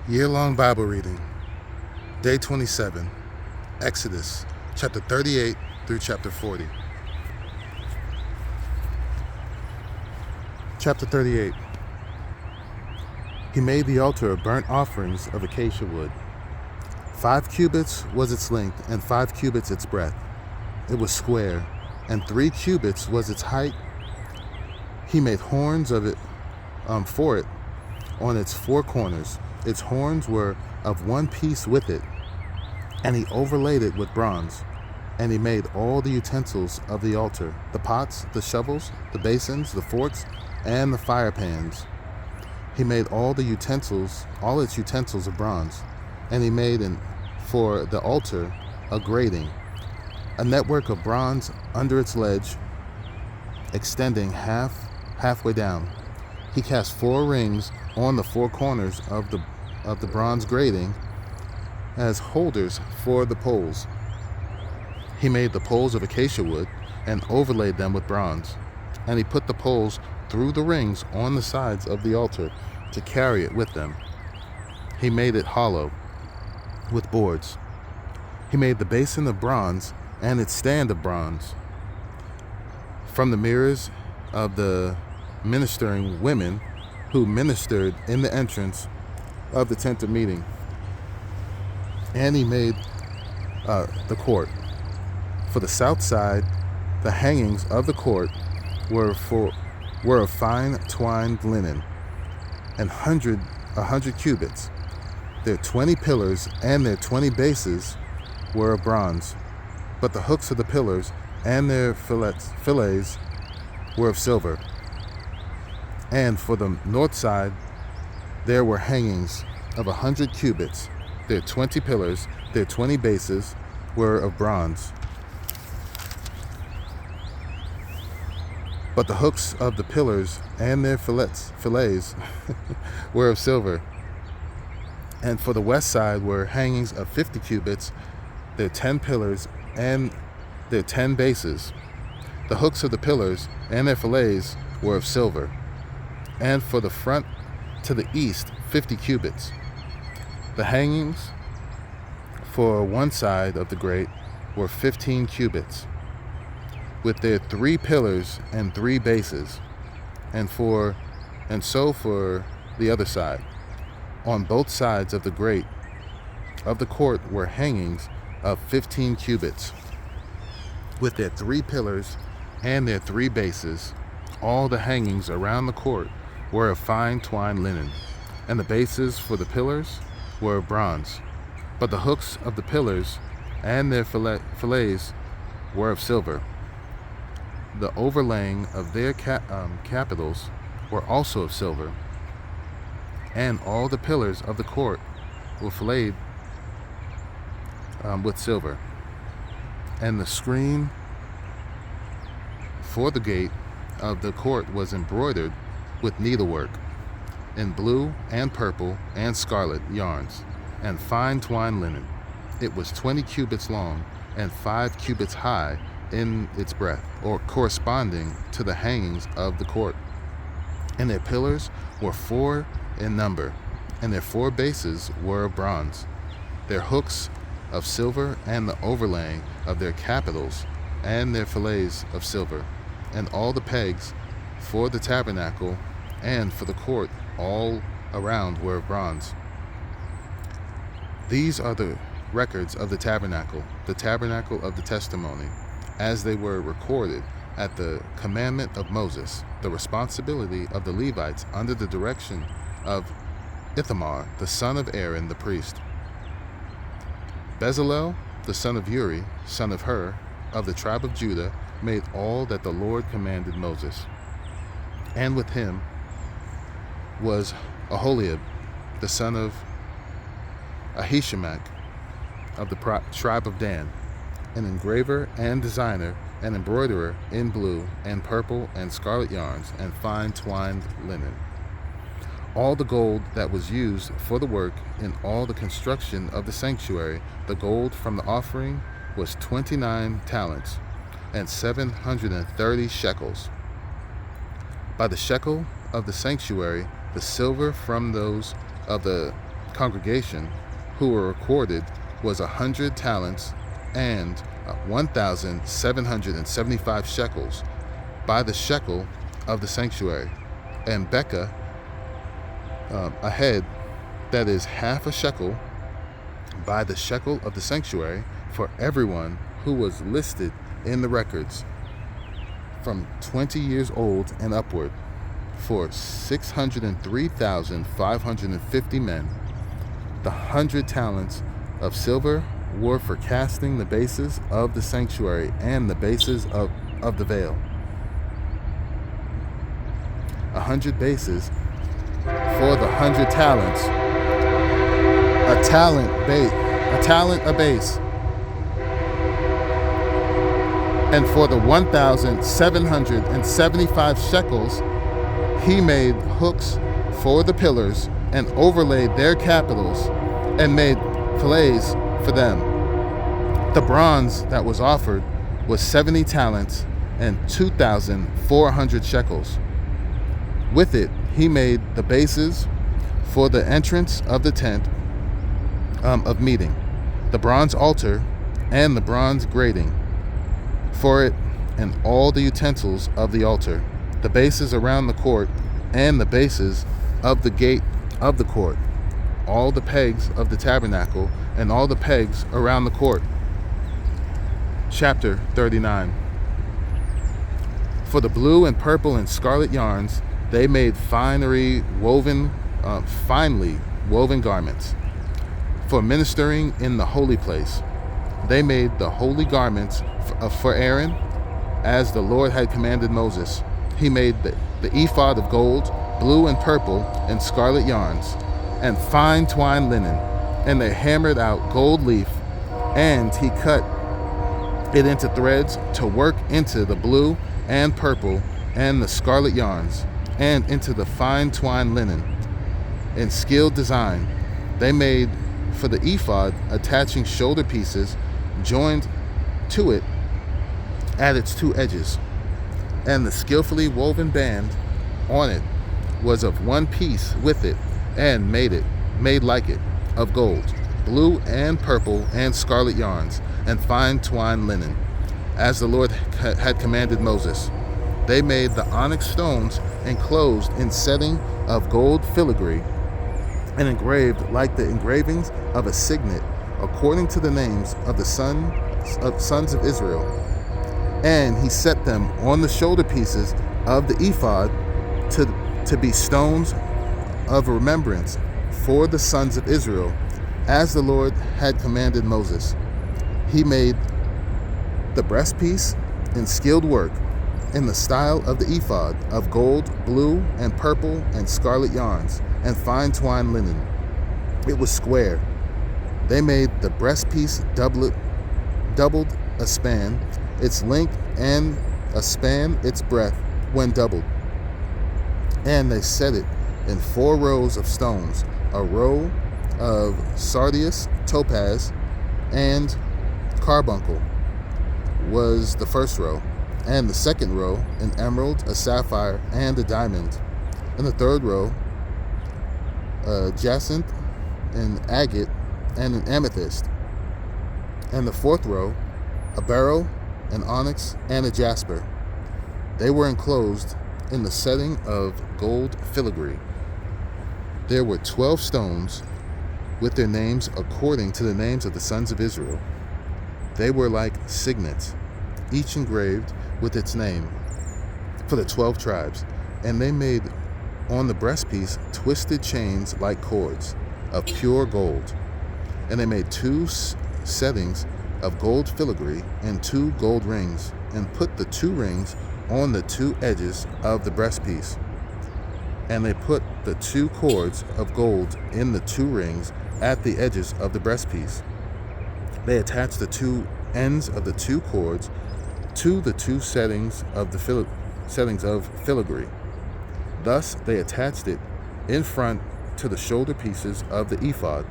Year-long Bible reading, Day 27, Exodus, chapter 38 through chapter 40. Chapter 38. He made the altar of burnt offerings of acacia wood. 5 cubits was its length, and 5 cubits its breadth. It was square, and 3 cubits was its height. He made horns of it for it on its 4 corners. Its horns were of one piece with it, and he overlaid it with bronze. And he made all the utensils of the altar, the pots, the shovels, the basins, the forks, and the fire pans. He made all its utensils of bronze. And he made for the altar a grating, a network of bronze under its ledge, extending halfway down. He cast 4 rings on the 4 corners of the bronze grating as holders for the poles. He made the poles of acacia wood and overlaid them with bronze. And he put the poles through the rings on the sides of the altar to carry it with them. He made it hollow with boards. He made the basin of bronze and its stand of bronze. From the mirrors of the ministering women who ministered in the entrance of the tent of meeting. And he made the court. For the south side, the hangings of the court were of fine twined linen, and 100 cubits. Their 20 pillars and their 20 bases were of bronze, but the hooks of the pillars and their fillets were of silver. And for the north side, there were hangings of 100 cubits. Their 20 pillars, their 20 bases were of bronze. But the hooks of the pillars and their fillets were of silver. And for the west side were hangings of 50 cubits, their 10 pillars and their 10 bases. The hooks of the pillars and their fillets were of silver. And for the front to the east, 50 cubits. The hangings for one side of the grate were 15 cubits, with their 3 pillars and 3 bases, and so for the other side. On both sides of the grate of the court were hangings of 15 cubits, with their 3 pillars and their 3 bases. All the hangings around the court were of fine twined linen, and the bases for the pillars were of bronze. But the hooks of the pillars and their fillets were of silver. The overlaying of their capitals were also of silver, and all the pillars of the court were filleted with silver. And the screen for the gate of the court was embroidered with needlework in blue and purple and scarlet yarns and fine twined linen. It was 20 cubits long and 5 cubits high in its breadth, or corresponding to the hangings of the court. And their pillars were 4 in number, and their 4 bases were of bronze, their hooks of silver, and the overlaying of their capitals and their fillets of silver. And all the pegs for the tabernacle and for the court all around were of bronze. These are the records of the tabernacle of the testimony, as they were recorded at the commandment of Moses, the responsibility of the Levites under the direction of Ithamar, the son of Aaron the priest. Bezalel, the son of Uri, son of Hur, of the tribe of Judah, made all that the Lord commanded Moses. And with him was Aholiab, the son of Ahishamach, of the tribe of Dan, an engraver and designer, an embroiderer in blue and purple and scarlet yarns and fine twined linen. All the gold that was used for the work in all the construction of the sanctuary, the gold from the offering, was 29 talents and 730 shekels. By the shekel of the sanctuary, the silver from those of the congregation who were recorded was 100 talents and 1,775 shekels by the shekel of the sanctuary, and Becca, a head, that is half a shekel, by the shekel of the sanctuary, for everyone who was listed in the records from 20 years old and upward, for 603,550 men. The 100 talents of silver were for casting the bases of the sanctuary and the bases of the veil. 100 bases for the 100 talents. A talent a base. And for the 1,775 shekels, he made hooks for the pillars and overlaid their capitals and made fillets for them. The bronze that was offered was 70 talents and 2,400 shekels. With it, he made the bases for the entrance of the tent of meeting, the bronze altar and the bronze grating for it, and all the utensils of the altar, the bases around the court and the bases of the gate of the court, all the pegs of the tabernacle and all the pegs around the court. Chapter 39. For the blue and purple and scarlet yarns, they made finely woven garments. For ministering in the holy place, they made the holy garments for Aaron, as the Lord had commanded Moses. He made the ephod of gold, blue and purple and scarlet yarns, and fine twined linen, and they hammered out gold leaf, and he cut it into threads to work into the blue and purple and the scarlet yarns, and into the fine twined linen. In skilled design, they made for the ephod attaching shoulder pieces joined to it at its two edges, and the skillfully woven band on it was of one piece with it, and made like it of gold, blue and purple and scarlet yarns, and fine twined linen, as the Lord had commanded Moses. They made the onyx stones enclosed in setting of gold filigree, and engraved like the engravings of a signet, according to the names of the sons of Israel. And he set them on the shoulder pieces of the ephod to be stones of remembrance for the sons of Israel, as the Lord had commanded Moses. He made the breastpiece in skilled work, in the style of the ephod, of gold, blue, and purple, and scarlet yarns, and fine twined linen. It was square. They made the breastpiece doubled a span, its length, and a span its breadth when doubled. And they set it in 4 rows of stones, a row of sardius, topaz, and carbuncle was the first row, and the second row an emerald, a sapphire, and a diamond, and the third row jacinth, an agate, and an amethyst, and the fourth row a beryl, an onyx, and a jasper. They were enclosed in the setting of gold filigree. There were 12 stones with their names according to the names of the sons of Israel. They were like signets, each engraved with its name, for the 12 tribes. And they made on the breastpiece twisted chains like cords of pure gold. And they made 2 settings of gold filigree and 2 gold rings, and put the 2 rings on the 2 edges of the breastpiece. And they put the 2 cords of gold in the 2 rings at the edges of the breastpiece. They attached the 2 ends of the 2 cords to the 2 settings of the settings of filigree. Thus they attached it in front to the shoulder pieces of the ephod.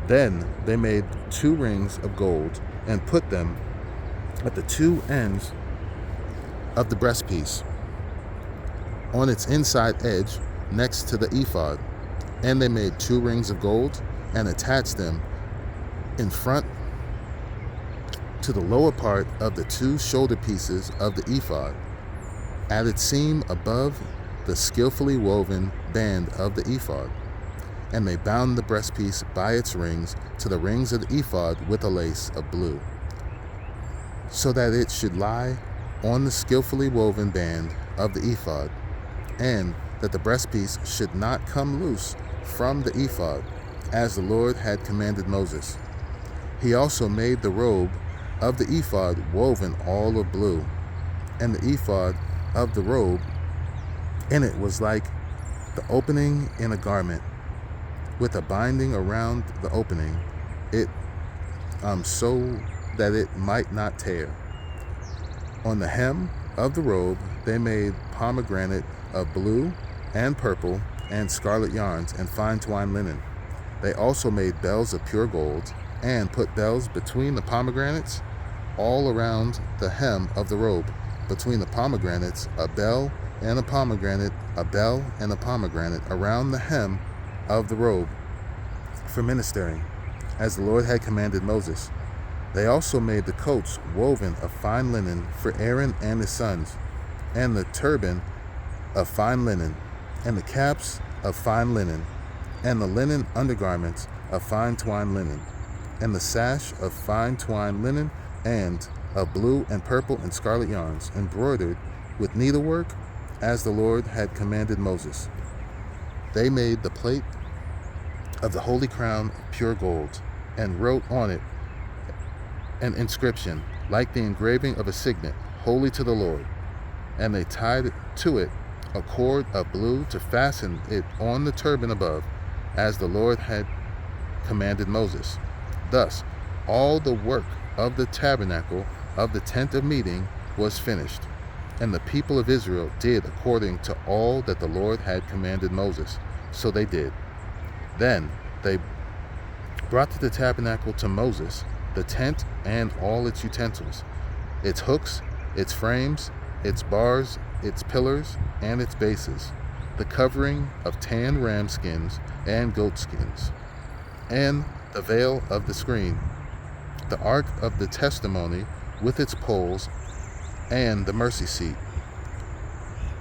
Then they made 2 rings of gold and put them at the 2 ends of the breastpiece, on its inside edge next to the ephod. And they made 2 rings of gold and attached them in front to the lower part of the 2 shoulder pieces of the ephod, at its seam above the skillfully woven band of the ephod. And they bound the breastpiece by its rings to the rings of the ephod with a lace of blue, so that it should lie on the skillfully woven band of the ephod, and that the breastpiece should not come loose from the ephod, as the Lord had commanded Moses. He also made the robe of the ephod woven all of blue, and the ephod of the robe in it was like the opening in a garment, with a binding around the opening, it so that it might not tear. On the hem of the robe they made pomegranate of blue and purple and scarlet yarns and fine twined linen. They also made bells of pure gold, and put bells between the pomegranates all around the hem of the robe. Between the pomegranates, a bell and a pomegranate, a bell and a pomegranate around the hem of the robe for ministering, as the Lord had commanded Moses. They also made the coats woven of fine linen for Aaron and his sons, and the turban of fine linen, and the caps of fine linen, and the linen undergarments of fine twined linen, and the sash of fine twined linen, and of blue and purple and scarlet yarns, embroidered with needlework, as the Lord had commanded Moses. They made the plate of the holy crown of pure gold, and wrote on it an inscription, like the engraving of a signet, holy to the Lord. And they tied to it a cord of blue to fasten it on the turban above, as the Lord had commanded Moses. Thus, all the work of the tabernacle of the tent of meeting was finished, and the people of Israel did according to all that the Lord had commanded Moses. So they did. Then they brought to the tabernacle to Moses the tent and all its utensils, its hooks, its frames, its bars, its pillars, and its bases, the covering of tanned ram skins and goat skins, and the veil of the screen, the ark of the testimony with its poles, and the mercy seat,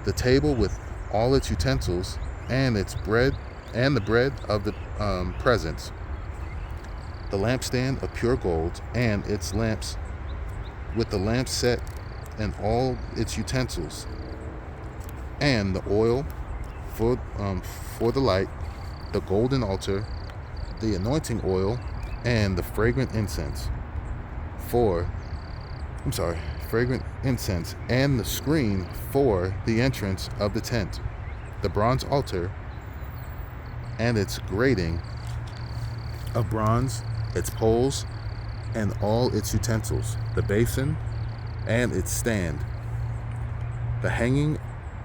the table with all its utensils, and its bread, and the bread of the presence, the lampstand of pure gold, and its lamps, with the lamp set and all its utensils, and the oil for the light, the golden altar, the anointing oil, and the fragrant incense, and the screen for the entrance of the tent, the bronze altar, and its grating of bronze, its poles, and all its utensils, the basin and its stand, the hanging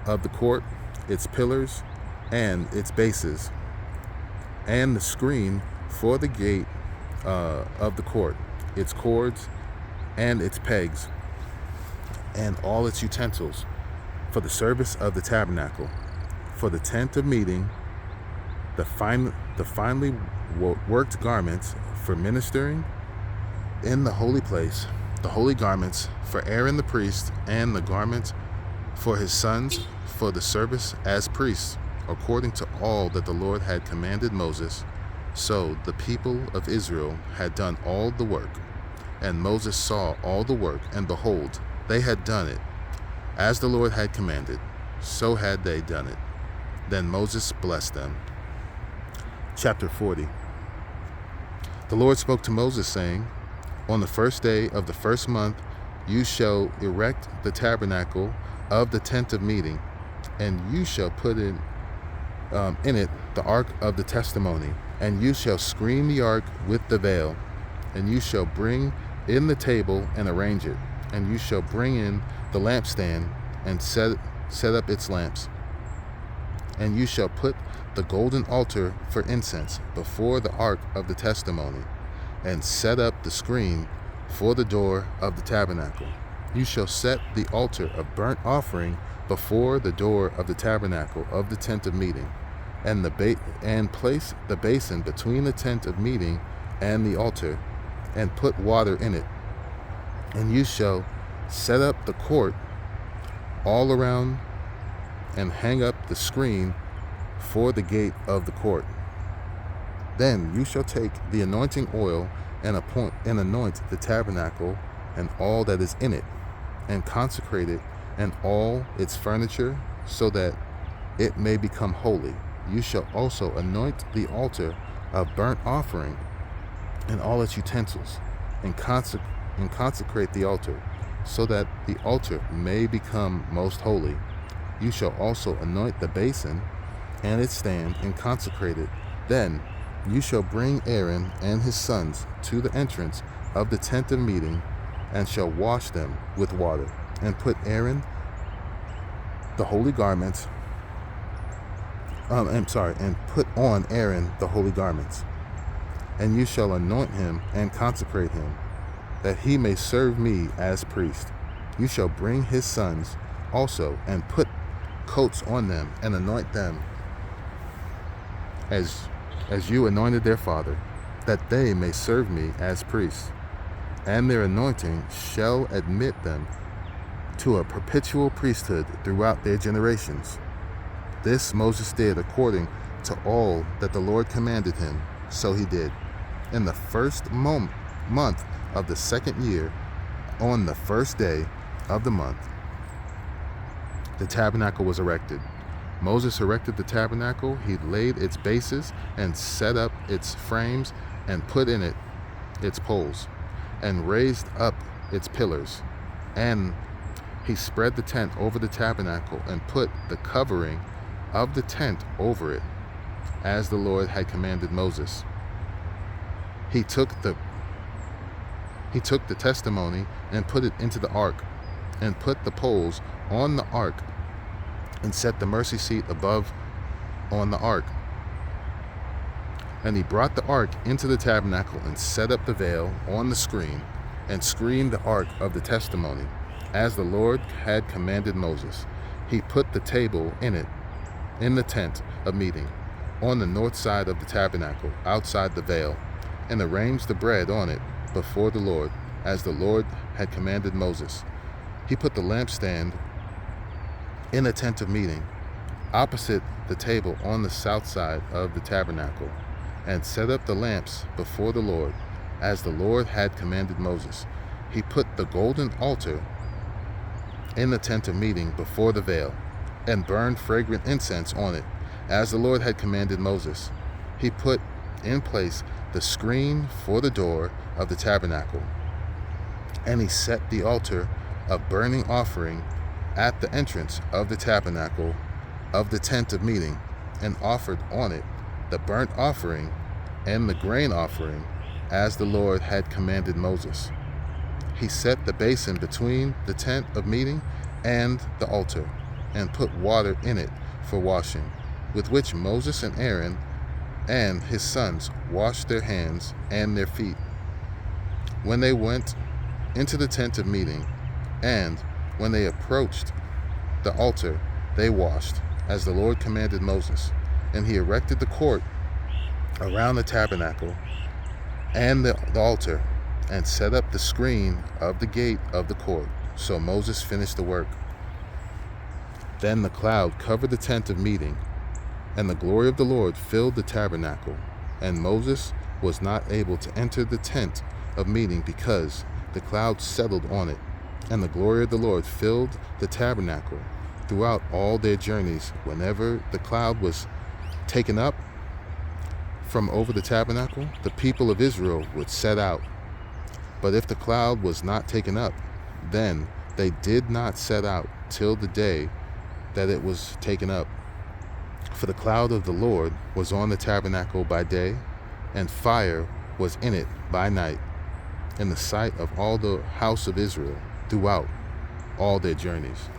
of the court, its pillars and its bases, and the screen for the gate of the court, its cords and its pegs, and all its utensils for the service of the tabernacle, for the tent of meeting, the finely worked garments for ministering in the holy place, the holy garments for Aaron the priest, and the garments for his sons for the service as priests, according to all that the Lord had commanded Moses. So the people of Israel had done all the work. And Moses saw all the work, and behold, they had done it. As the Lord had commanded, so had they done it. Then Moses blessed them. Chapter 40. The Lord spoke to Moses, saying, On the first day of the first month you shall erect the tabernacle of the tent of meeting, and you shall put in it the ark of the testimony, and you shall screen the ark with the veil, and you shall bring in the table and arrange it, and you shall bring in the lampstand and set up its lamps, and you shall put the golden altar for incense before the ark of the testimony, and set up the screen for the door of the tabernacle. You shall set the altar of burnt offering before the door of the tabernacle of the tent of meeting, and place the basin between the tent of meeting and the altar, and put water in it. And you shall set up the court all around, and hang up the screen for the gate of the court. Then you shall take the anointing oil and anoint the tabernacle and all that is in it, and consecrate it and all its furniture, so that it may become holy. You shall also anoint the altar of burnt offering and all its utensils, and consecrate the altar, so that the altar may become most holy. You shall also anoint the basin and its stand, and consecrate it. Then you shall bring Aaron and his sons to the entrance of the tent of meeting, and shall wash them with water, and put Aaron the holy garments. And put on Aaron the holy garments. And you shall anoint him and consecrate him, that he may serve me as priest. You shall bring his sons also, and put coats on them, and anoint them as you anointed their father, that they may serve me as priests. And their anointing shall admit them to a perpetual priesthood throughout their generations. This Moses did according to all that the Lord commanded him, so he did. In the first month of the second year, on the first day of the month, the tabernacle was erected. Moses erected the tabernacle. He laid its bases and set up its frames, and put in it its poles, and raised up its pillars. And he spread the tent over the tabernacle, and put the covering of the tent over it, as the Lord had commanded Moses. He took the testimony and put it into the ark, and put the poles on the ark, and set the mercy seat above on the ark. And he brought the ark into the tabernacle, and set up the veil on the screen, and screened the ark of the testimony, as the Lord had commanded Moses. He put the table in it, in the tent of meeting, on the north side of the tabernacle, outside the veil, and arranged the bread on it before the Lord, as the Lord had commanded Moses. He put the lampstand in the tent of meeting, opposite the table on the south side of the tabernacle, and set up the lamps before the Lord, as the Lord had commanded Moses. He put the golden altar in the tent of meeting before the veil, and burned fragrant incense on it, as the Lord had commanded Moses. He put in place the screen for the door of the tabernacle, and he set the altar of burning offering at the entrance of the tabernacle of the tent of meeting, and offered on it the burnt offering and the grain offering, as the Lord had commanded Moses. He set the basin between the tent of meeting and the altar, and put water in it for washing, with which Moses and Aaron and his sons washed their hands and their feet when they went into the tent of meeting, and when they approached the altar, they washed, as the Lord commanded Moses. And he erected the court around the tabernacle and the altar, and set up the screen of the gate of the court. So Moses finished the work. Then the cloud covered the tent of meeting, and the glory of the Lord filled the tabernacle. And Moses was not able to enter the tent of meeting, because the cloud settled on it. And the glory of the Lord filled the tabernacle throughout all their journeys. Whenever the cloud was taken up from over the tabernacle, the people of Israel would set out. But if the cloud was not taken up, then they did not set out till the day that it was taken up. For the cloud of the Lord was on the tabernacle by day, and fire was in it by night, in the sight of all the house of Israel throughout all their journeys.